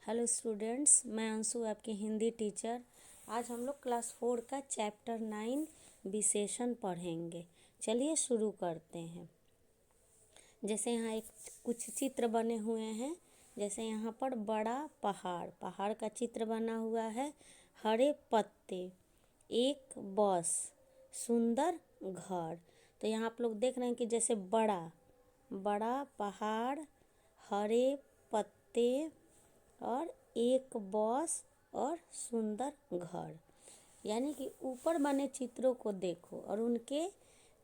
Hello students, मैं अंशु आपकी Hindi teacher. आज हम लोग क्लास 4 का चैप्टर 9 विशेषण पढ़ेंगे। चलिए शुरू करते हैं। जैसे यहाँ कुछ चित्र बने हुए हैं। जैसे यहाँ पर बड़ा पहाड़ का चित्र बना हुआ है। हरे पत्ते, एक बस, सुंदर घर। तो यहाँ आप लोग देख रहे हैं कि जैसे बड़ा पहाड़, हरे पत्ते और एक बस और सुंदर घर। यानी कि ऊपर बने चित्रों को देखो और उनके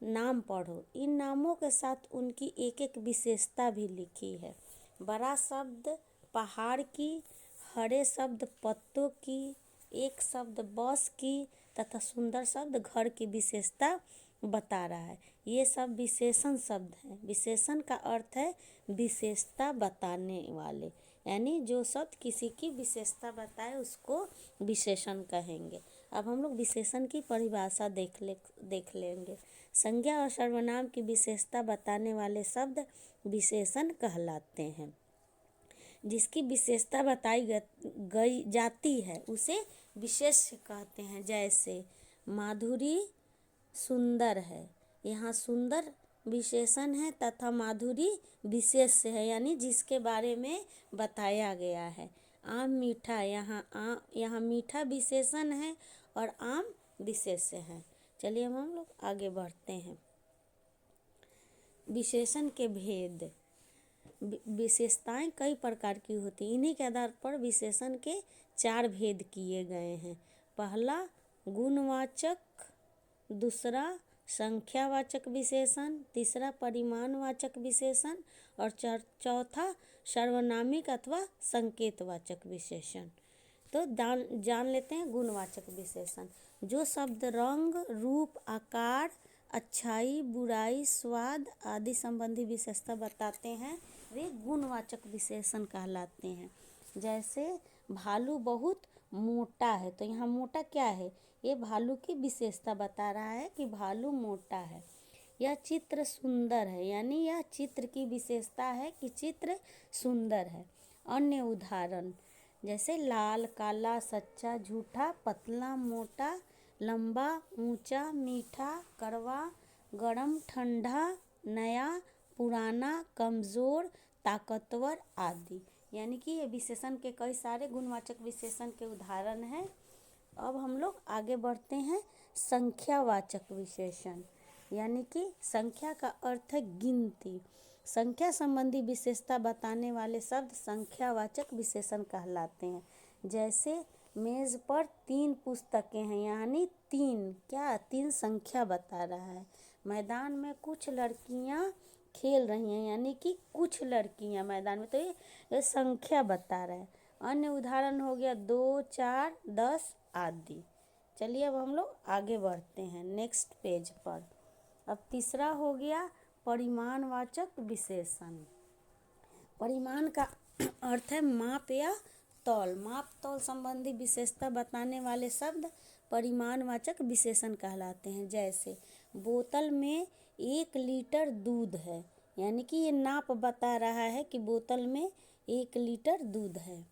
नाम पढ़ो। इन नामों के साथ उनकी एक एक विशेषता भी लिखी है। बड़ा शब्द पहाड़ की, हरे शब्द पत्तों की, एक शब्द बस की तथा सुंदर शब्द घर की विशेषता बता रहा है। ये सब विशेषण शब्द हैं। विशेषण का अर्थ है विशेषता बताने वाले, यानी जो शब्द किसी की विशेषता बताए उसको विशेषण कहेंगे। अब हम लोग विशेषण की परिभाषा देख लेंगे। संज्ञा और सर्वनाम की विशेषता बताने वाले शब्द विशेषण कहलाते हैं। जिसकी विशेषता बताई गई जाती है उसे विशेष्य कहते हैं। जैसे माधुरी सुंदर है, यहाँ सुंदर विशेषण है तथा माधुरी विशेष्य है, यानी जिसके बारे में बताया गया है। आम मीठा, यहाँ मीठा विशेषण है और आम विशेष्य है। चलिए अब हम लोग आगे बढ़ते हैं। विशेषण के भेद। विशेषताएं कई प्रकार की होती हैं। इन्हीं के आधार पर विशेषण के 4 भेद किए गए हैं। पहला गुणवाचक, दूसरा संख्यावाचक विशेषण, तीसरा परिमाणवाचक विशेषण और चौथा सार्वनामिक अथवा संकेतवाचक विशेषण। तो जान लेते हैं गुणवाचक विशेषण। जो शब्द रंग, रूप, आकार, अच्छाई, बुराई, स्वाद आदि संबंधी विशेषता बताते हैं वे गुणवाचक विशेषण कहलाते हैं। जैसे भालू बहुत मोटा है, तो यहाँ मोटा क्या है? ये भालू की विशेषता बता रहा है कि भालू मोटा है। यह चित्र सुंदर है, यानी यह चित्र की विशेषता है कि चित्र सुंदर है। अन्य उदाहरण जैसे लाल, काला, सच्चा, झूठा, पतला, मोटा, लंबा, ऊंचा, मीठा, कड़वा, गरम, ठंडा, नया, पुराना, कमज़ोर, ताकतवर आदि। यानी कि ये विशेषण के कई सारे गुणवाचक विशेषण के उदाहरण हैं। अब हम लोग आगे बढ़ते हैं। संख्यावाचक विशेषण, यानी कि संख्या का अर्थ है गिनती। संख्या संबंधी विशेषता बताने वाले शब्द संख्यावाचक विशेषण कहलाते हैं। जैसे मेज पर 3 पुस्तकें हैं, यानी 3 संख्या बता रहा है। मैदान में कुछ लड़कियां खेल रही हैं, यानी कि कुछ लड़कियां मैदान में, तो ये संख्या बता रहा है। अन्य उदाहरण हो गया 2, 4, 10 आदि। चलिए अब हम लोग आगे बढ़ते हैं नेक्स्ट पेज पर। अब तीसरा हो गया परिमाणवाचक विशेषण। परिमाण का अर्थ है माप या तौल। माप तौल संबंधी विशेषता बताने वाले शब्द परिमाणवाचक विशेषण कहलाते हैं। जैसे बोतल में 1 लीटर दूध है, यानी कि ये नाप बता रहा है कि बोतल में 1 लीटर दूध है।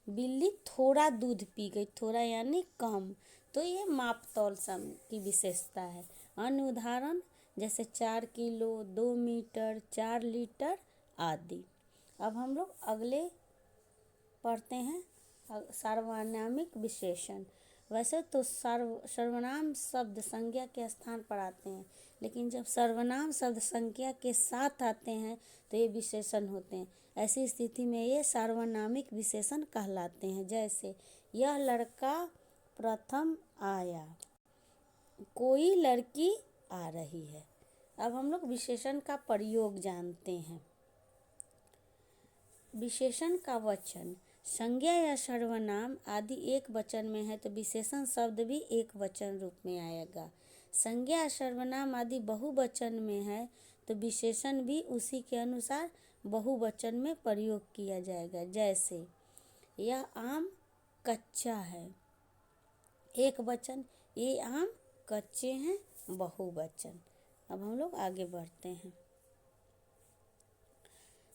बिल्ली थोड़ा दूध पी गई, थोड़ा यानी कम, तो ये माप तौल की विशेषता है। अन्य उदाहरण जैसे 4 किलो, 2 मीटर, 4 लीटर आदि। अब हम लोग अगले पढ़ते हैं सार्वनामिक विशेषण। वैसे तो सर्वनाम शब्द संज्ञा के स्थान पर आते हैं, लेकिन जब सर्वनाम शब्द संज्ञा के साथ आते हैं तो ये विशेषण होते हैं। ऐसी स्थिति में ये सार्वनामिक विशेषण कहलाते हैं। जैसे यह लड़का प्रथम आया, कोई लड़की आ रही है। अब हम लोग विशेषण का प्रयोग जानते हैं। विशेषण का वचन। संज्ञा या सर्वनाम आदि एक वचन में है तो विशेषण शब्द भी एक वचन रूप में आएगा। संज्ञा या सर्वनाम आदि बहुवचन में है तो विशेषण भी उसी के अनुसार बहुवचन में प्रयोग किया जाएगा। जैसे यह आम कच्चा है, एक वचन, ये आम कच्चे हैं, बहुवचन। अब हम लोग आगे बढ़ते हैं।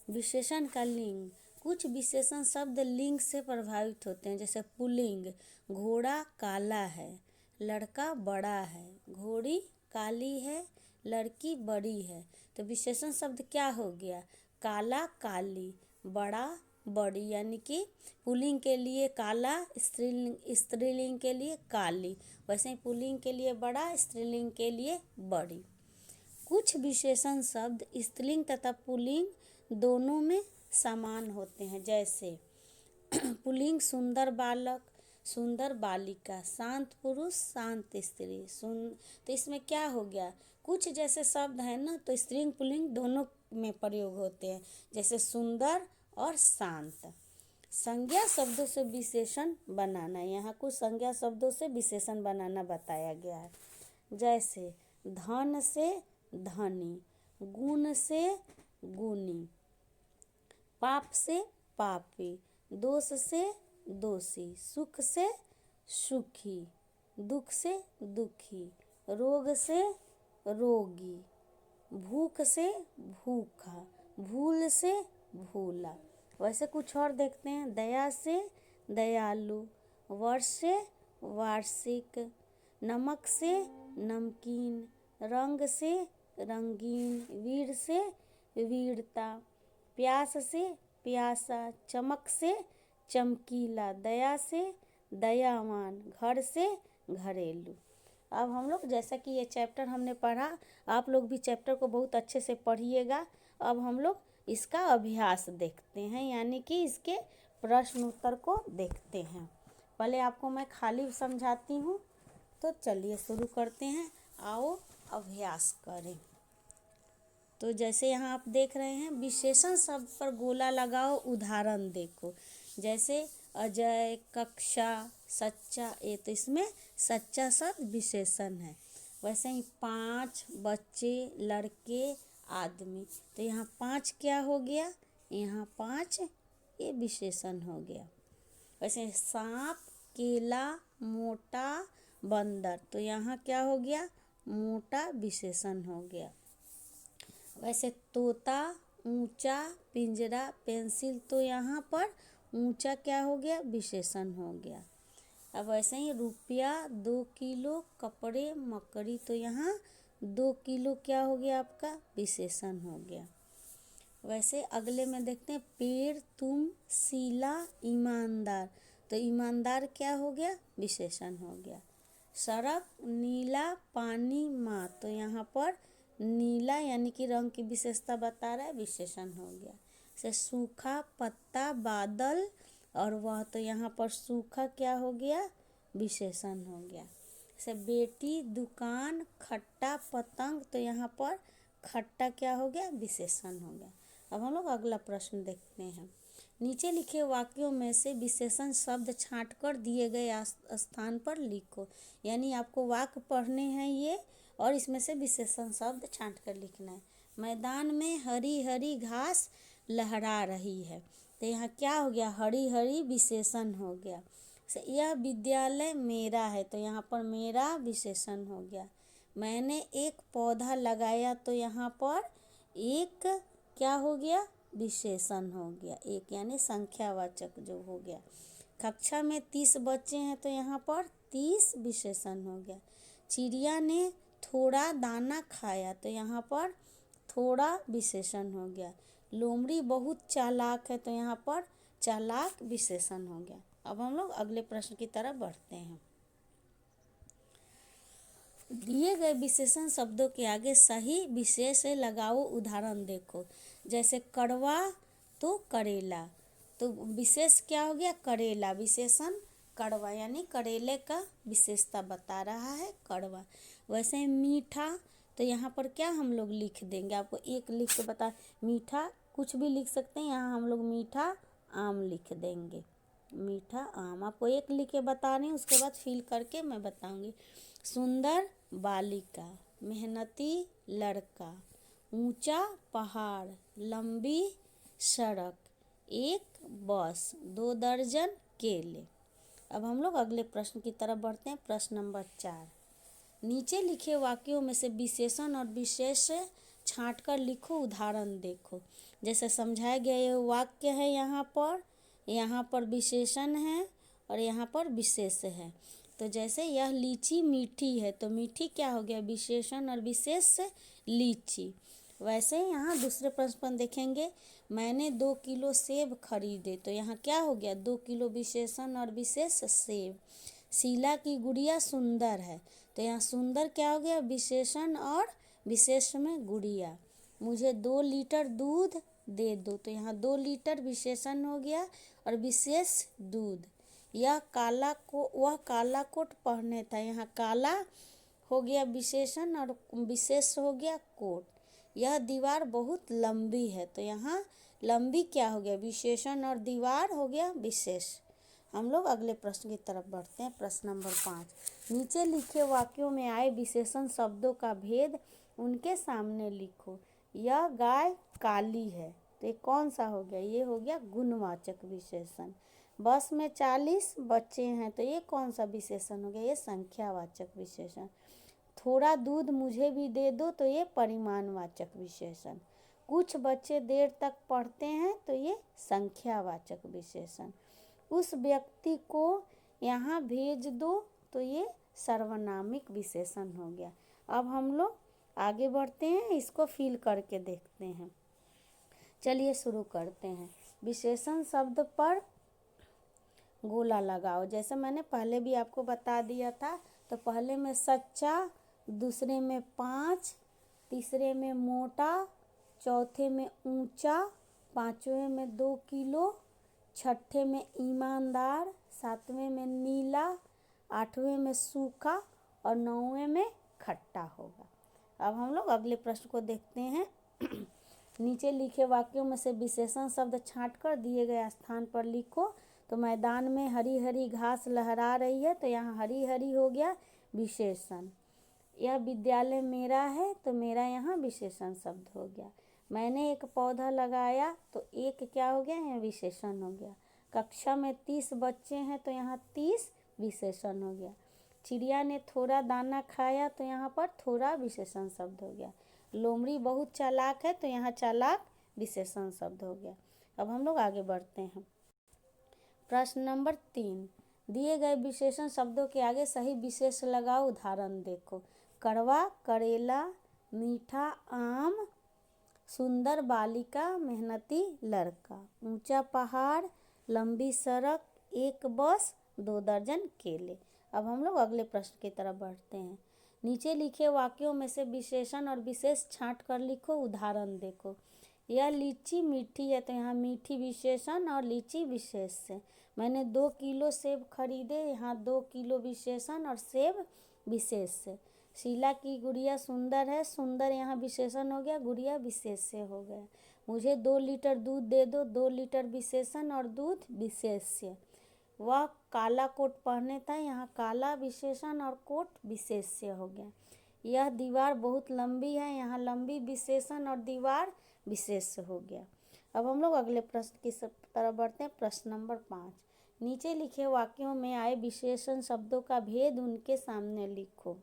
विशेषण का लिंग। कुछ विशेषण शब्द लिंग से प्रभावित होते हैं, जैसे पुल्लिंग, घोड़ा काला है, लड़का बड़ा है, घोड़ी काली है, लड़की बड़ी है। तो विशेषण शब्द क्या हो गया, काला काली, बड़ा बड़ी, यानी कि पुल्लिंग के लिए काला, स्त्रीलिंग के लिए काली, वैसे ही पुल्लिंग के लिए बड़ा, स्त्रीलिंग के लिए बड़ी। कुछ विशेषण शब्द स्त्रीलिंग तथा पुल्लिंग दोनों में समान होते हैं, जैसे पुल्लिंग सुंदर बालक, सुंदर बालिका, शांत पुरुष, शांत स्त्री। तो इसमें क्या हो गया, कुछ जैसे शब्द है ना तो स्त्रीलिंग पुल्लिंग दोनों में प्रयोग होते हैं, जैसे सुंदर और शांत। संज्ञा शब्दों से विशेषण बनाना, यहाँ कुछ संज्ञा शब्दों से विशेषण बनाना बताया गया है, जैसे धन से धनी, गुण से गुणी, पाप से पापी, दोष से दोषी, सुख से सुखी, दुख से दुखी, रोग से रोगी, भूख से भूखा, भूल से भूला। वैसे कुछ और देखते हैं, दया से दयालु, वर्ष से वार्षिक, नमक से नमकीन, रंग से रंगीन, वीर से वीरता, प्यास से प्यासा, चमक से चमकीला, दया से दयावान, घर से घरेलू। अब हम लोग, जैसा कि ये चैप्टर हमने पढ़ा, आप लोग भी चैप्टर को बहुत अच्छे से पढ़िएगा। अब हम लोग इसका अभ्यास देखते हैं, यानी कि इसके प्रश्न उत्तर को देखते हैं। पहले आपको मैं खाली समझाती हूँ, तो चलिए शुरू करते हैं, आओ अभ्यास करें। तो जैसे यहाँ आप देख रहे हैं, विशेषण शब्द पर गोला लगाओ, उदाहरण देखो, जैसे अजय, कक्षा, सच्चा, ये तो इसमें सच्चा शब्द विशेषण है। वैसे ही 5 बच्चे, लड़के, आदमी, तो यहाँ 5 क्या हो गया, यहाँ 5 ये विशेषण हो गया। वैसे सांप, केला, मोटा, बंदर, तो यहाँ क्या हो गया, मोटा विशेषण हो गया। वैसे तोता, ऊंचा, पिंजरा, पेंसिल, तो यहाँ पर ऊंचा क्या हो गया, विशेषण हो गया। अब वैसे ही रुपया, 2 किलो, कपड़े, मकड़ी, तो यहाँ 2 किलो क्या हो गया, आपका विशेषण हो गया। वैसे अगले में देखते हैं, पेड़, तुम, शीला, ईमानदार, तो ईमानदार क्या हो गया, विशेषण हो गया। सड़क, नीला, पानी, माँ, तो यहाँ पर नीला यानी कि रंग की विशेषता बता रहा है, विशेषण हो गया। से सूखा, पत्ता, बादल और वह, तो यहाँ पर सूखा क्या हो गया, विशेषण हो गया। से बेटी, दुकान, खट्टा, पतंग, तो यहाँ पर खट्टा क्या हो गया, विशेषण हो गया। अब हम लोग अगला प्रश्न देखते हैं। नीचे लिखे वाक्यों में से विशेषण शब्द छांटकर दिए गए स्थान पर लिखो, यानी आपको वाक्य पढ़ने हैं ये, और इसमें से विशेषण शब्द छांटकर लिखना है। मैदान में हरी हरी घास लहरा रही है, तो यहाँ क्या हो गया, हरी हरी विशेषण हो गया। यह विद्यालय मेरा है, तो यहाँ पर मेरा विशेषण हो गया। मैंने एक पौधा लगाया, तो यहाँ पर एक क्या हो गया, विशेषण हो गया, एक यानी संख्यावाचक जो हो गया। कक्षा में 30 बच्चे हैं, तो यहाँ पर 30 विशेषण हो गया। चिड़िया ने थोड़ा दाना खाया, तो यहाँ पर थोड़ा विशेषण हो गया। लोमड़ी बहुत चालाक है, तो यहाँ पर चालाक विशेषण हो गया। अब हम लोग अगले प्रश्न की तरफ बढ़ते हैं। दिए गए विशेषण शब्दों के आगे सही विशेष लगाओ, उदाहरण देखो, जैसे कड़वा तो करेला, तो विशेष क्या हो गया, करेला, विशेषण कड़वा, यानी करेले का विशेषता बता रहा है, कड़वा। वैसे मीठा, तो यहाँ पर क्या हम लोग लिख देंगे, आपको एक लिख के बता, मीठा कुछ भी लिख सकते हैं, यहाँ हम लोग मीठा आम लिख देंगे, मीठा आम। आपको एक लिख के बता रही हूँ, उसके बाद फिल करके मैं बताऊँगी। सुंदर बालिका, मेहनती लड़का, ऊंचा पहाड़, लंबी सड़क, एक बस, 2 दर्जन केले। अब हम लोग अगले प्रश्न की तरफ बढ़ते हैं। प्रश्न नंबर 4, नीचे लिखे वाक्यों में से विशेषण और विशेष छांट कर लिखो, उदाहरण देखो। जैसे समझाया गया ये वाक्य है, यहाँ पर विशेषण है और यहाँ पर विशेष है। तो जैसे यह लीची मीठी है, तो मीठी क्या हो गया, विशेषण और विशेष से लीची। वैसे यहाँ दूसरे प्रश्न पर देखेंगे, मैंने 2 किलो सेब खरीदे, तो यहाँ क्या हो गया, 2 किलो विशेषण और विशेष सेब। शीला की गुड़िया सुंदर है, तो यहाँ सुंदर क्या हो गया, विशेषण और विशेष में गुड़िया। मुझे 2 लीटर दूध दे दो, तो यहाँ 2 लीटर विशेषण हो गया और विशेष दूध। वह काला कोट पहने था, यहाँ काला हो गया विशेषण और विशेष हो गया कोट। यह दीवार बहुत लंबी है, तो यहाँ लंबी क्या हो गया, विशेषण और दीवार हो गया विशेष। हम लोग अगले प्रश्न की तरफ बढ़ते हैं। प्रश्न नंबर 5, नीचे लिखे वाक्यों में आए विशेषण शब्दों का भेद उनके सामने लिखो। यह गाय काली है, तो ये कौन सा हो गया, ये हो गया गुणवाचक विशेषण। बस में 40 बच्चे हैं, तो ये कौन सा विशेषण हो गया, ये संख्यावाचक विशेषण। थोड़ा दूध मुझे भी दे दो, तो ये परिमाणवाचक विशेषण। कुछ बच्चे देर तक पढ़ते हैं, तो ये संख्यावाचक विशेषण। उस व्यक्ति को यहाँ भेज दो, तो ये सर्वनामिक विशेषण हो गया। अब हम लोग आगे बढ़ते हैं, इसको फिल करके देखते हैं। चलिए शुरू करते हैं। विशेषण शब्द पर गोला लगाओ। जैसे मैंने पहले भी आपको बता दिया था, तो पहले में सच्चा, दूसरे में 5, तीसरे में मोटा, चौथे में ऊंचा, पांचवें में 2 किलो, छठे में ईमानदार, सातवें में नीला, आठवें में सूखा और 9वें में खट्टा होगा। अब हम लोग अगले प्रश्न को देखते हैं। नीचे लिखे वाक्यों में से विशेषण शब्द छांटकर दिए गए स्थान पर लिखो। तो मैदान में हरी हरी घास लहरा रही है, तो यहाँ हरी हरी हो गया विशेषण। यह विद्यालय मेरा है, तो मेरा यहाँ विशेषण शब्द हो गया। मैंने एक पौधा लगाया, तो एक क्या हो गया, यहाँ विशेषण हो गया। कक्षा में 30 बच्चे हैं, तो यहाँ 30 विशेषण हो गया। चिड़िया ने थोड़ा दाना खाया, तो यहाँ पर थोड़ा विशेषण शब्द हो गया। लोमड़ी बहुत चालाक है, तो यहाँ चालाक विशेषण शब्द हो गया। अब हम लोग आगे बढ़ते हैं। प्रश्न नंबर 3, दिए गए विशेषण शब्दों के आगे सही विशेष लगाओ, उदाहरण देखो। कड़वा करेला, मीठा आम, सुंदर बालिका, मेहनती लड़का, ऊंचा पहाड़, लंबी सड़क, एक बस, 2 दर्जन केले। अब हम लोग अगले प्रश्न की तरफ बढ़ते हैं। नीचे लिखे वाक्यों में से विशेषण और विशेष छांट कर लिखो, उदाहरण देखो। यह लीची मीठी है, तो यहाँ मीठी विशेषण और लीची विशेष से। मैंने 2 किलो सेब खरीदे, यहाँ 2 किलो विशेषण और सेब विशेष से। शीला की गुड़िया सुंदर है, सुंदर यहाँ विशेषण हो गया, गुड़िया विशेष से हो गया। मुझे 2 लीटर दूध दे दो, 2 लीटर विशेषण और दूध विशेष से। वह काला कोट पहने था, यहाँ काला विशेषण और कोट विशेष से हो गया। यह दीवार बहुत लंबी है, यहाँ लंबी विशेषण और दीवार विशेष से हो गया। अब हम लोग अगले प्रश्न की तरफ बढ़ते हैं। प्रश्न नंबर 5, नीचे लिखे वाक्यों में आए विशेषण शब्दों का भेद उनके सामने लिखो।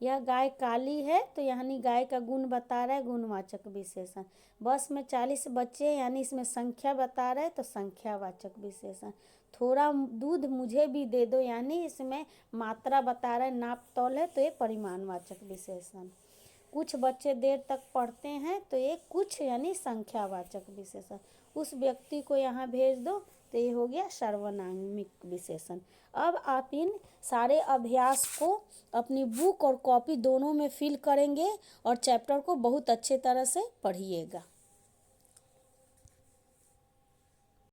यह गाय काली है, तो यानी गाय का गुण बता रहा है, गुणवाचक विशेषण। बस में 40 बच्चे, यानी इसमें संख्या बता रहा है, तो संख्यावाचक विशेषण। थोड़ा दूध मुझे भी दे दो, यानी इसमें मात्रा बता रहा है, नाप तौल है, तो ये परिमाणवाचक विशेषण। कुछ बच्चे देर तक पढ़ते हैं, तो ये कुछ यानी संख्यावाचक विशेषण। उस व्यक्ति को यहाँ भेज दो, तो ये हो गया सर्वनामिक विशेषण। अब आप इन सारे अभ्यास को अपनी बुक और कॉपी दोनों में फिल करेंगे और चैप्टर को बहुत अच्छे तरह से पढ़िएगा।